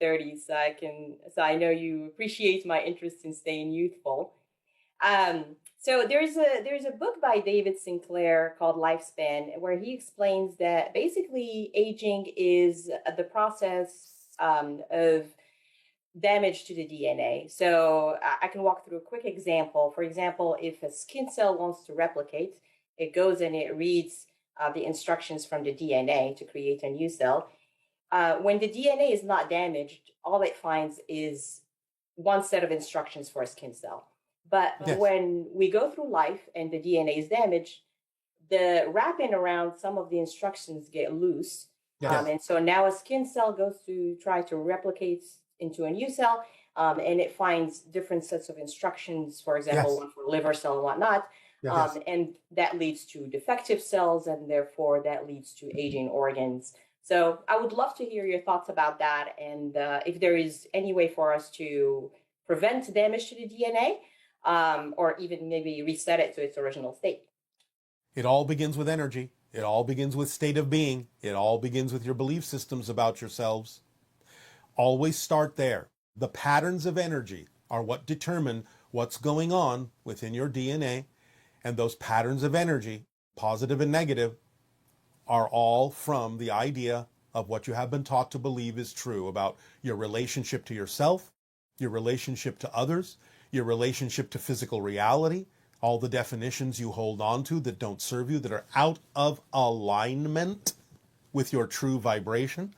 30s, so I know you appreciate my interest in staying youthful. So there's a book by David Sinclair called Lifespan, where he explains that basically aging is the process of damage to the DNA. So I can walk through a quick example. For example, if a skin cell wants to replicate, it goes and it reads the instructions from the DNA to create a new cell. When the DNA is not damaged, all it finds is one set of instructions for a skin cell. But Yes. when we go through life and the DNA is damaged, the wrapping around some of the instructions get loose. Yes. And so now a skin cell goes to try to replicate into a new cell, and it finds different sets of instructions, for example, Yes. one for liver cell and whatnot. Yes. And that leads to defective cells, and therefore that leads to aging organs. So I would love to hear your thoughts about that, and if there is any way for us to prevent damage to the DNA, or even maybe reset it to its original state. It all begins with energy. It all begins with state of being. It all begins with your belief systems about yourselves. Always start there. The patterns of energy are what determine what's going on within your DNA, and those patterns of energy, positive and negative, are all from the idea of what you have been taught to believe is true about your relationship to yourself, your relationship to others, your relationship to physical reality, all the definitions you hold on to that don't serve you, that are out of alignment with your true vibration,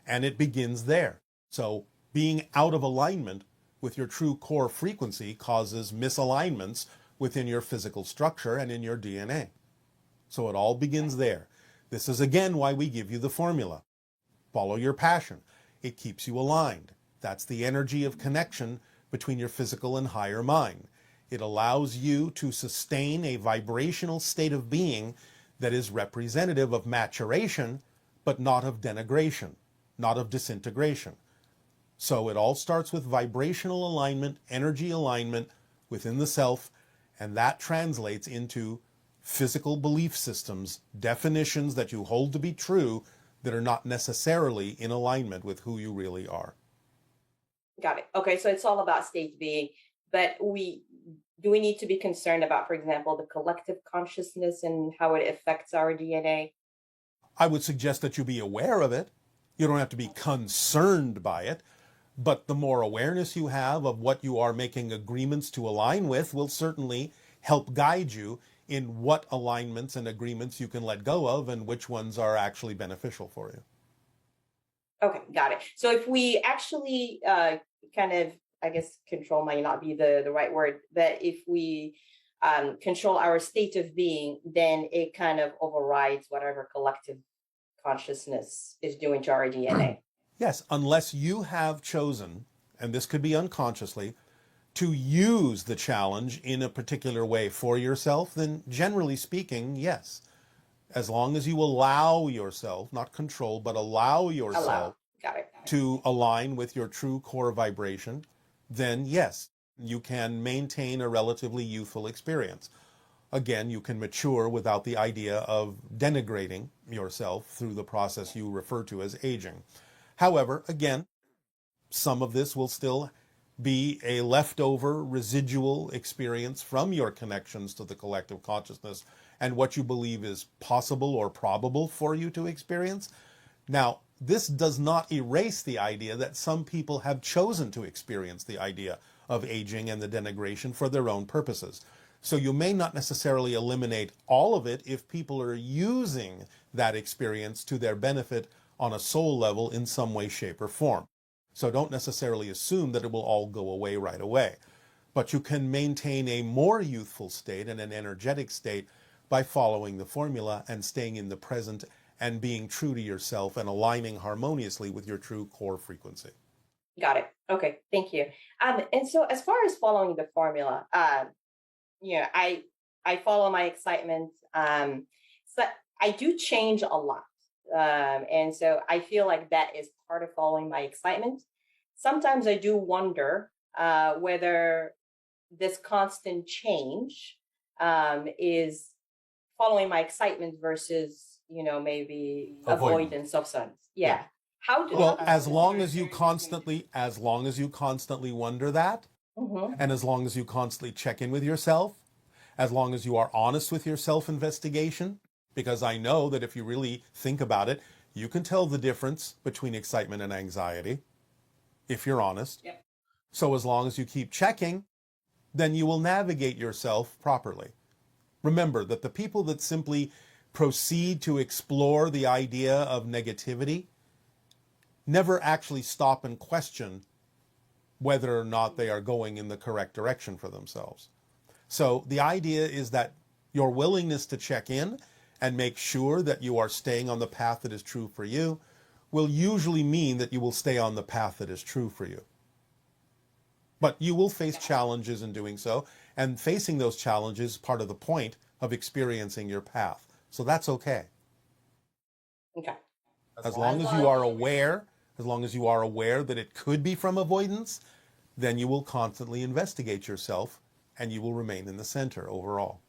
and it begins there. So being out of alignment with your true core frequency causes misalignments within your physical structure and in your DNA. So it all begins there. This is again why we give you the formula. Follow your passion. It keeps you aligned. That's the energy of connection between your physical and higher mind. It allows you to sustain a vibrational state of being that is representative of maturation, but not of denigration, not of disintegration. So it all starts with vibrational alignment, energy alignment within the self, and that translates into physical belief systems, definitions that you hold to be true that are not necessarily in alignment with who you really are. Got it. Okay, so it's all about state being, but we need to be concerned about, for example, the collective consciousness and how it affects our DNA? I would suggest that you be aware of it. You don't have to be concerned by it, but the more awareness you have of what you are making agreements to align with will certainly help guide you in what alignments and agreements you can let go of and which ones are actually beneficial for you. Okay, got it. So if we actually kind of, I guess, control might not be the right word, but if we control our state of being, then it kind of overrides whatever collective consciousness is doing to our DNA. Yes, unless you have chosen, and this could be unconsciously, to use the challenge in a particular way for yourself, then generally speaking, yes. As long as you allow yourself, not control, but allow yourself Got it. to align with your true core vibration, then yes, you can maintain a relatively youthful experience. Again, you can mature without the idea of denigrating yourself through the process you refer to as aging. However, again, some of this will still be a leftover residual experience from your connections to the collective consciousness and what you believe is possible or probable for you to experience. Now, this does not erase the idea that some people have chosen to experience the idea of aging and the denigration for their own purposes. So you may not necessarily eliminate all of it if people are using that experience to their benefit on a soul level in some way, shape, or form. So don't necessarily assume that it will all go away right away. But you can maintain a more youthful state and an energetic state by following the formula and staying in the present and being true to yourself and aligning harmoniously with your true core frequency. Got it. Okay, thank you. And so as far as following the formula, I follow my excitement. So I do change a lot. And so I feel like that is part of following my excitement. Sometimes I do wonder whether this constant change is following my excitement versus, maybe avoidance of sun. Yeah. Well, how as does long as you constantly, wonder that, Mm-hmm. and as long as you constantly check in with yourself, as long as you are honest with your self-investigation, because I know that if you really think about it, you can tell the difference between excitement and anxiety, if you're honest. Yep. So as long as you keep checking, then you will navigate yourself properly. Remember that the people that simply proceed to explore the idea of negativity never actually stop and question whether or not they are going in the correct direction for themselves. So the idea is that your willingness to check in and make sure that you are staying on the path that is true for you will usually mean that you will stay on the path that is true for you. But you will face challenges in doing so, and facing those challenges is part of the point of experiencing your path. So that's okay. Okay. As long as you are aware, that it could be from avoidance, then you will constantly investigate yourself and you will remain in the center overall.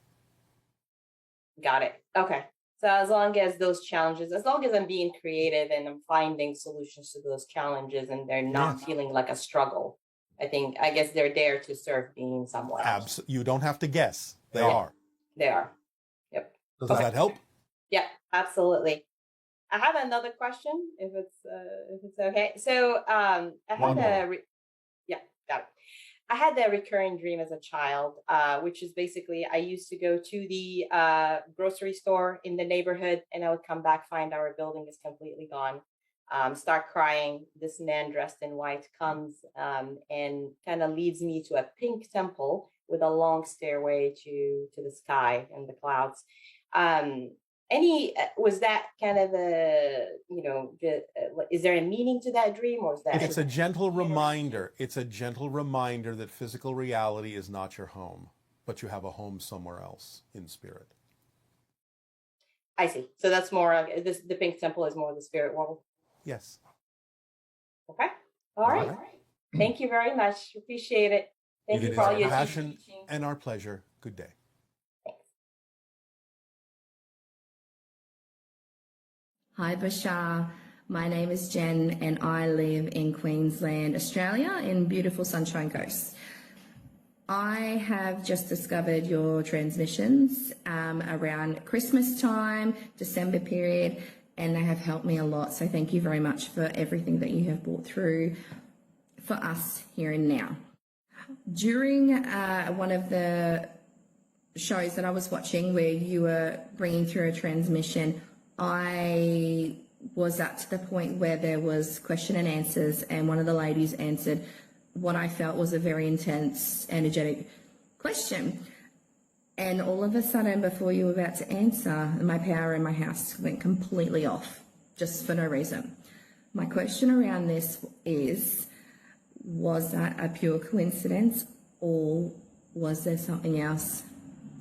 Got it. Okay. So as long as those challenges, as long as I'm being creative and I'm finding solutions to those challenges and they're not feeling like a struggle, I guess they're there to serve me in some way. You don't have to guess. They are. They are. Yep. Does that help? Yeah, absolutely. I have another question, if it's okay. So I had got it. I had a recurring dream as a child, which is basically I used to go to the grocery store in the neighborhood, and I would come back, find our building is completely gone, start crying. This man dressed in white comes and kind of leads me to a pink temple with a long stairway to the sky and the clouds. Was that kind of is there a meaning to that dream, or is that it's a gentle reminder that physical reality is not your home, but you have a home somewhere else in spirit? I see. So that's more of the pink temple is more the spirit world. Yes. Okay. All right. Thank you very much. Appreciate it. Thank you for all your passion and our pleasure. Good day. Hi, Bashar. My name is Jen and I live in Queensland, Australia, in beautiful Sunshine Coast. I have just discovered your transmissions around Christmas time, December period, and they have helped me a lot. So thank you very much for everything that you have brought through for us here and now. During one of the shows that I was watching where you were bringing through a transmission, I was at the point where there was question and answers, and one of the ladies answered what I felt was a very intense, energetic question. And all of a sudden, before you were about to answer, my power in my house went completely off, just for no reason. My question around this is, was that a pure coincidence, or was there something else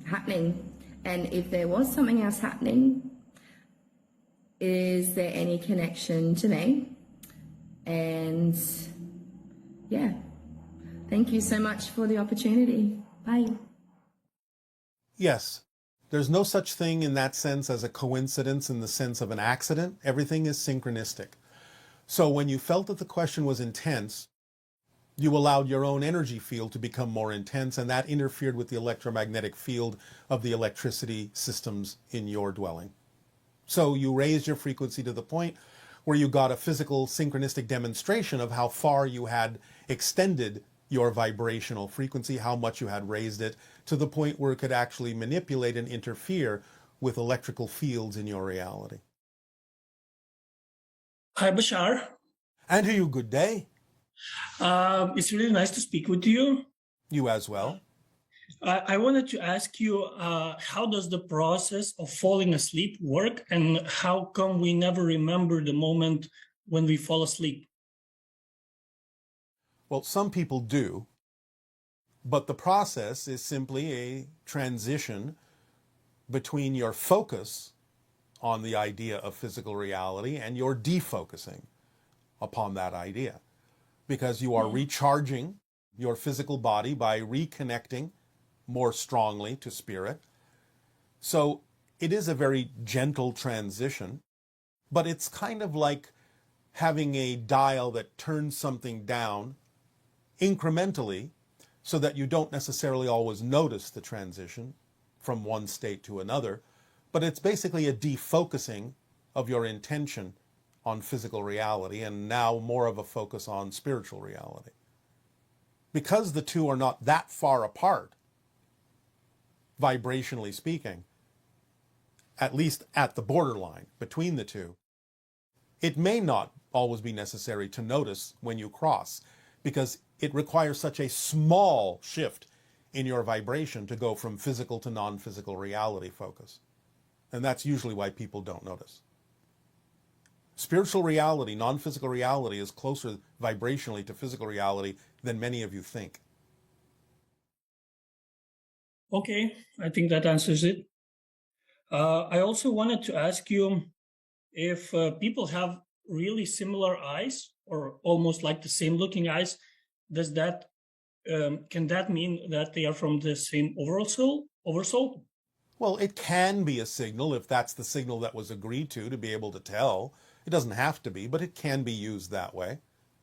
happening? And if there was something else happening, is there any connection to me? And yeah, thank you so much for the opportunity. Bye. Yes, there's no such thing in that sense as a coincidence in the sense of an accident. Everything is synchronistic. So when you felt that the question was intense, you allowed your own energy field to become more intense, and that interfered with the electromagnetic field of the electricity systems in your dwelling. So you raised your frequency to the point where you got a physical synchronistic demonstration of how far you had extended your vibrational frequency, how much you had raised it to the point where it could actually manipulate and interfere with electrical fields in your reality. Hi, Bashar. And to you, good day. It's really nice to speak with you. You as well. I wanted to ask you, how does the process of falling asleep work, and how come we never remember the moment when we fall asleep? Well, some people do, but the process is simply a transition between your focus on the idea of physical reality and your defocusing upon that idea, because you are recharging your physical body by reconnecting more strongly to spirit. So it is a very gentle transition, but it's kind of like having a dial that turns something down incrementally so that you don't necessarily always notice the transition from one state to another, but it's basically a defocusing of your intention on physical reality and now more of a focus on spiritual reality. Because the two are not that far apart, vibrationally speaking, at least at the borderline between the two, it may not always be necessary to notice when you cross, because it requires such a small shift in your vibration to go from physical to non-physical reality focus. And that's usually why people don't notice. Spiritual reality, non-physical reality, is closer vibrationally to physical reality than many of you think. Okay, I think that answers it. I also wanted to ask you if people have really similar eyes or almost like the same looking eyes, does that can that mean that they are from the same oversoul? Well, it can be a signal if that's the signal that was agreed to be able to tell. It doesn't have to be, but it can be used that way.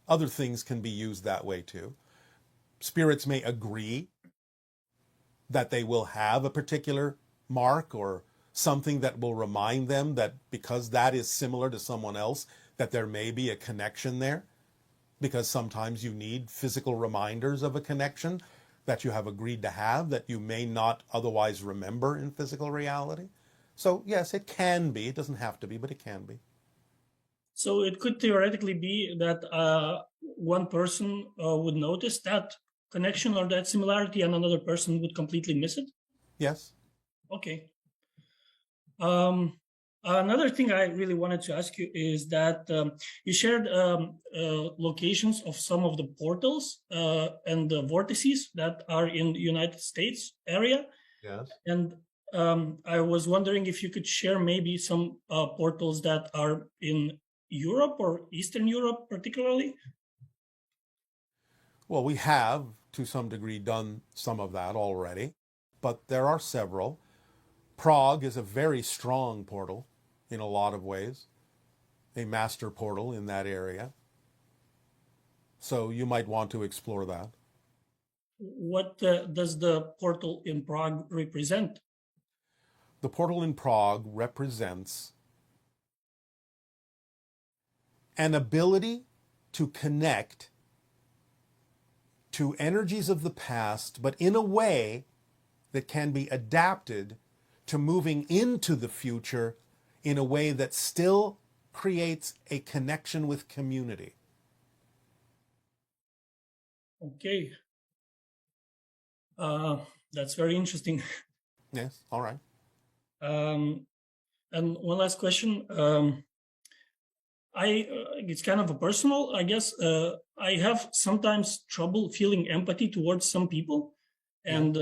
Other things can be used that way too. Spirits may agree that they will have a particular mark or something that will remind them that because that is similar to someone else, that there may be a connection there. Because sometimes you need physical reminders of a connection that you have agreed to have that you may not otherwise remember in physical reality. So yes, it can be. It doesn't have to be, but it can be. So it could theoretically be that one person would notice that connection or that similarity and another person would completely miss it? Yes. Okay. Another thing I really wanted to ask you is that you shared locations of some of the portals and the vortices that are in the United States area. Yes. And I was wondering if you could share maybe some portals that are in Europe or Eastern Europe particularly. Well, we have, to some degree, done some of that already, but there are several. Prague is a very strong portal in a lot of ways, a master portal in that area. So you might want to explore that. What does the portal in Prague represent? The portal in Prague represents an ability to connect to energies of the past, but in a way that can be adapted to moving into the future in a way that still creates a connection with community. Okay. That's very interesting. Yes, all right. And one last question. It's kind of a personal, I guess. I have sometimes trouble feeling empathy towards some people, and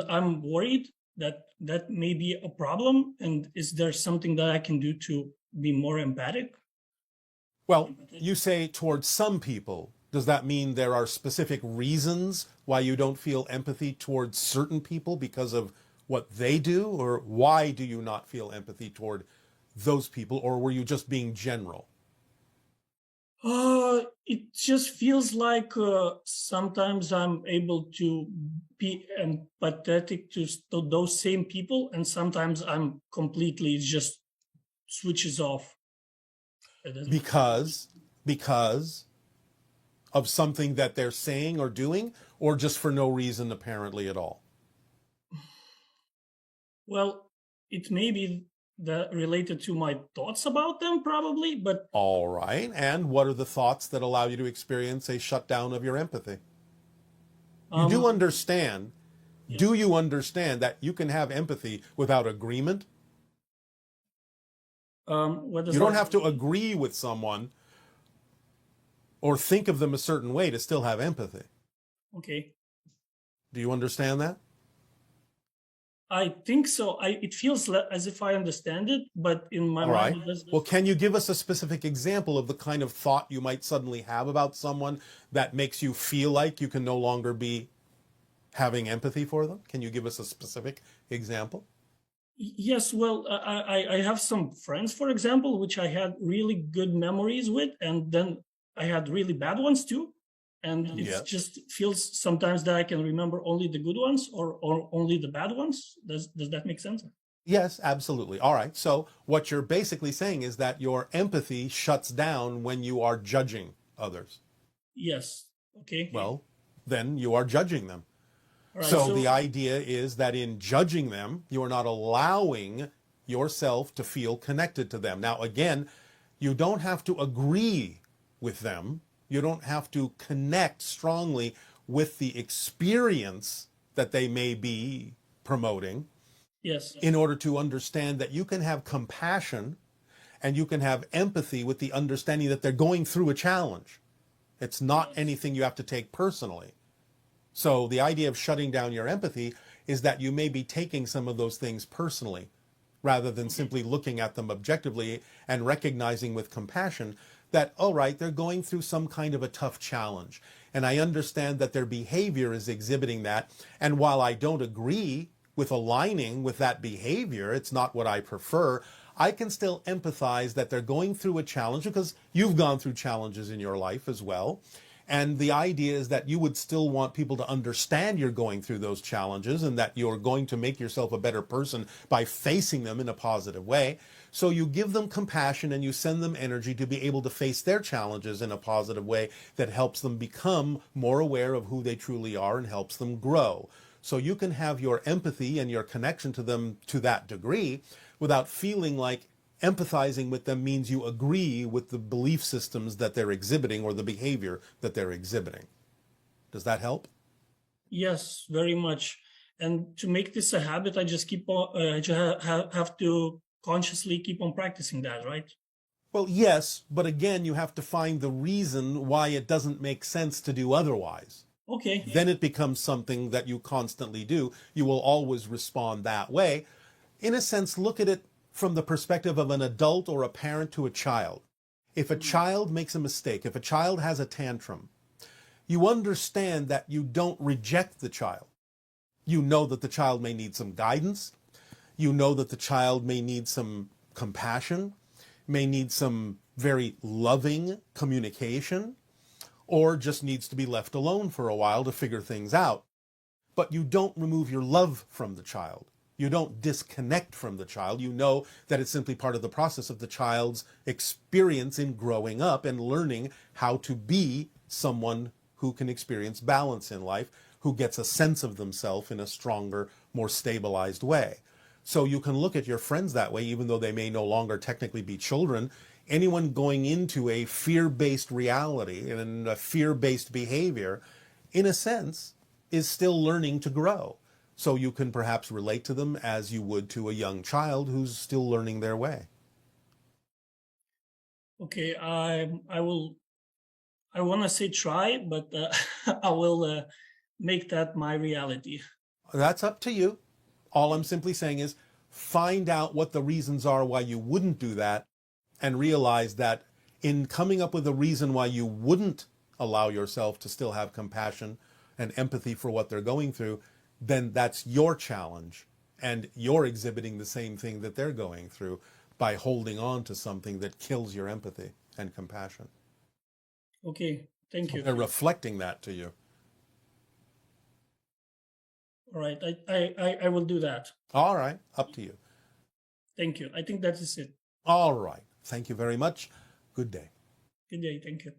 I'm worried that may be a problem. And is there something that I can do to be more empathic? Well, you say towards some people. Does that mean there are specific reasons why you don't feel empathy towards certain people because of what they do? Or why do you not feel empathy toward those people? Or were you just being general? It just feels like sometimes I'm able to be empathetic to those same people, and sometimes I'm completely just switches off. Because of something that they're saying or doing, or just for no reason apparently at all? Well, it may be that related to my thoughts about them, probably, but All right. And what are the thoughts that allow you to experience a shutdown of your empathy? You do understand. yes. Do you understand that you can have empathy without agreement? What does You don't that have to mean? agree with someone or think of them a certain way to still have empathy. Okay, Do you understand that? I think so. It feels as if I understand it, but in my All right. mind, it does. Well, can you give us a specific example of the kind of thought you might suddenly have about someone that makes you feel like you can no longer be having empathy for them? Can you give us a specific example? Yes, well, I have some friends, for example, which I had really good memories with, and then I had really bad ones too. And it's Yes. just feels sometimes that I can remember only the good ones or only the bad ones. Does that make sense? Yes, absolutely. All right. So what you're basically saying is that your empathy shuts down when you are judging others. Yes. Okay. Well, then you are judging them. All right. So So the idea is that in judging them, you are not allowing yourself to feel connected to them. Now, again, you don't have to agree with them. You don't have to connect strongly with the experience that they may be promoting yes. in order to understand that you can have compassion and you can have empathy with the understanding that they're going through a challenge. It's not anything you have to take personally. So the idea of shutting down your empathy is that you may be taking some of those things personally rather than simply looking at them objectively and recognizing with compassion that, all right, they're going through some kind of a tough challenge. And I understand that their behavior is exhibiting that. And while I don't agree with aligning with that behavior, it's not what I prefer, I can still empathize that they're going through a challenge because you've gone through challenges in your life as well. And the idea is that you would still want people to understand you're going through those challenges and that you're going to make yourself a better person by facing them in a positive way. So you give them compassion and you send them energy to be able to face their challenges in a positive way that helps them become more aware of who they truly are and helps them grow. So you can have your empathy and your connection to them to that degree without feeling like empathizing with them means you agree with the belief systems that they're exhibiting or the behavior that they're exhibiting. Does that help? Yes, very much. And to make this a habit, I just keep on. I just have to consciously keep on practicing that, right? Well, yes, but again, you have to find the reason why it doesn't make sense to do otherwise. Okay. Then it becomes something that you constantly do. You will always respond that way. In a sense, look at it from the perspective of an adult or a parent to a child. If a child makes a mistake, if a child has a tantrum, you understand that you don't reject the child. You know that the child may need some guidance. You know that the child may need some compassion, may need some very loving communication, or just needs to be left alone for a while to figure things out. But you don't remove your love from the child. You don't disconnect from the child. You know that it's simply part of the process of the child's experience in growing up and learning how to be someone who can experience balance in life, who gets a sense of themselves in a stronger, more stabilized way. So you can look at your friends that way, even though they may no longer technically be children. Anyone going into a fear-based reality and a fear-based behavior, in a sense, is still learning to grow. So you can perhaps relate to them as you would to a young child who's still learning their way. Okay. I will. I want to say try, but I will make that my reality. That's up to you. All I'm simply saying is find out what the reasons are why you wouldn't do that and realize that in coming up with a reason why you wouldn't allow yourself to still have compassion and empathy for what they're going through, then that's your challenge. And you're exhibiting the same thing that they're going through by holding on to something that kills your empathy and compassion. Okay. Thank you. They're reflecting that to you. All right. I will do that. All right, up to you. Thank you. I think that is it. All right. Thank you very much. Good day. Good day. Thank you.